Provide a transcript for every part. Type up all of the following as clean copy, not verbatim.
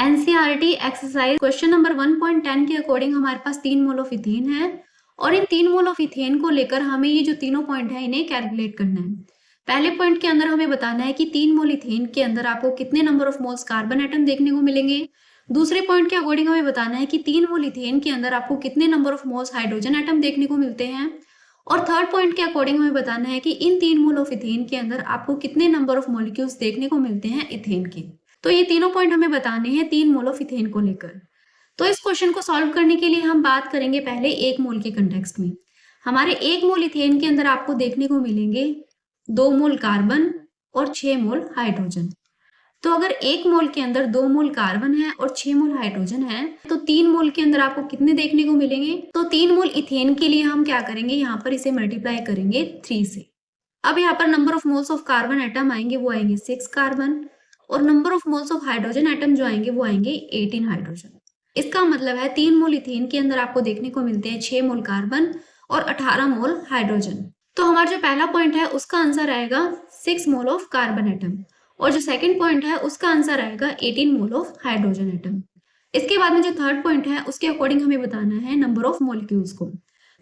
NCERT exercise question number 1.10 के according हमारे पास 3 mole of ethane है और इन 3 मोल ऑफ इथेन को लेकर हमें ये जो तीनों पॉइंट है इन्हें कैलकुलेट करना है। पहले पॉइंट के अंदर हमें बताना है कि 3 मोल इथेन के अंदर आपको कितने number of moles carbon atom देखने को मिलेंगे। दूसरे पॉइंट के अकॉर्डिंग हमें बताना है कि 3 मोल इथेन के अंदर आपको कितने number of moles hydrogen atom देखने को मिलते हैं। और थर्ड पॉइंट के अकॉर्डिंग हमें बताना है कि इन 3 मोल ऑफ इथेन के अंदर आपको कितने नंबर ऑफ मॉलिक्यूल्स देखने को मिलते हैं इथेन के। तो ये तीनों पॉइंट हमें बताने हैं 3 मोल ऑफ इथेन को लेकर। तो इस क्वेश्चन को सॉल्व करने के लिए हम बात करेंगे पहले 1 मोल के कंटेक्स्ट में। हमारे 1 मोल इथेन के अंदर आपको देखने को मिलेंगे 2 मोल कार्बन और 6 मोल हाइड्रोजन। तो अगर 1 मोल के अंदर 2 मोल कार्बन है और 6 मोल हाइड्रोजन है तो 3 मोल के अंदर आपको कितने देखने को मिलेंगे। तो 3 मोल इथेन के लिए हम क्या करेंगे, यहाँ पर इसे मल्टीप्लाई करेंगे 3 से। अब यहाँ पर number of moles of carbon atom आएंगे, वो आएंगे 6 कार्बन, और number of moles of hydrogen atom जो आएंगे वो आएंगे 18 हाइड्रोजन। इसका मतलब है 3 मोल इथेन के अंदर आपको देखने को मिलते हैं 6 मोल कार्बन और 18 मोल हाइड्रोजन। तो हमारा जो पहला पॉइंट है उसका आंसर आएगा 6 मोल ऑफ कार्बन एटम, और जो सेकंड पॉइंट है उसका आंसर आएगा 18 मोल ऑफ हाइड्रोजन एटम। इसके बाद में जो थर्ड पॉइंट है उसके अकॉर्डिंग हमें बताना है नंबर ऑफ मॉलिक्यूल्स को।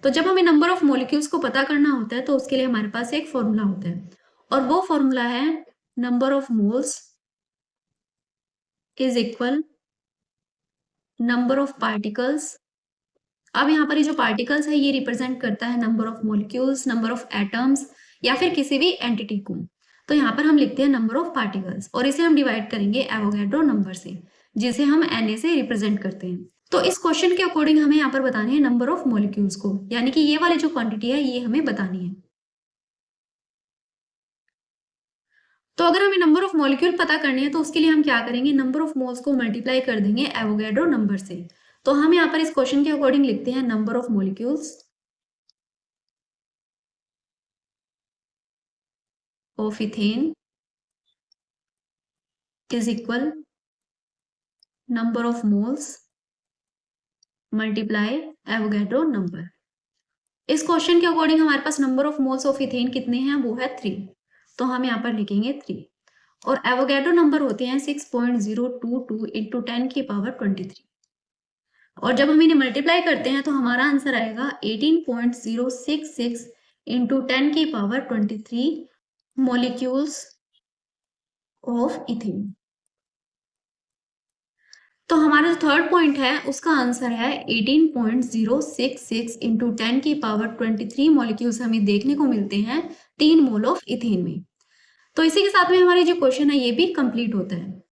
तो जब हमें नंबर ऑफ मॉलिक्यूल्स को पता करना होता है तो उसके लिए हमारे पास एक फॉर्मूला होता है, और वो फॉर्मूला है number of moles is equal number of particles. अब यहाँ पर ये जो पार्टिकल्स है ये रिप्रेजेंट करता है number of molecules, number of atoms या फिर किसी भी एंटिटी को। तो यहाँ पर हम लिखते हैं नंबर ऑफ पार्टिकल्स और इसे हम डिवाइड करेंगे एवोगैड्रो नंबर से, जिसे हम Na से रिप्रेजेंट करते हैं। तो इस क्वेश्चन के अकॉर्डिंग हमें यहाँ पर बतानी है नंबर ऑफ मॉलिक्यूल्स को, यानी कि ये वाली जो क्वांटिटी है ये हमें बतानी है। तो अगर हमें नंबर ऑफ मॉलिक्यूल पता करनी है तो उसके लिए हम क्या करेंगे, नंबर ऑफ मोल्स को मल्टीप्लाई कर देंगे एवोगैड्रो नंबर से। तो हम यहाँ पर इस क्वेश्चन के अकॉर्डिंग लिखते हैं number of molecules of ethane is equal number of moles multiply Avogadro number. इस क्वेश्चन के अकॉर्डिंग हमारे पास number of moles of ethane कितने हैं, वो है 3। तो हम यहाँ पर लिखेंगे 3, और एवोगैड्रो नंबर होते हैं 6.022 इंटू 10 की पावर 23, और जब हम इन्हें मल्टीप्लाई करते हैं तो हमारा आंसर आएगा 18.066 इंटू 10 की पावर 23 मॉलिक्यूल्स ऑफ इथेन। तो हमारा जो थर्ड पॉइंट है उसका आंसर है 18.066 इंटू 10 की पावर 23 मॉलिक्यूल्स हमें देखने को मिलते हैं 3 मोल ऑफ इथेन में। तो इसी के साथ में हमारे जो क्वेश्चन है ये भी कंप्लीट होता है।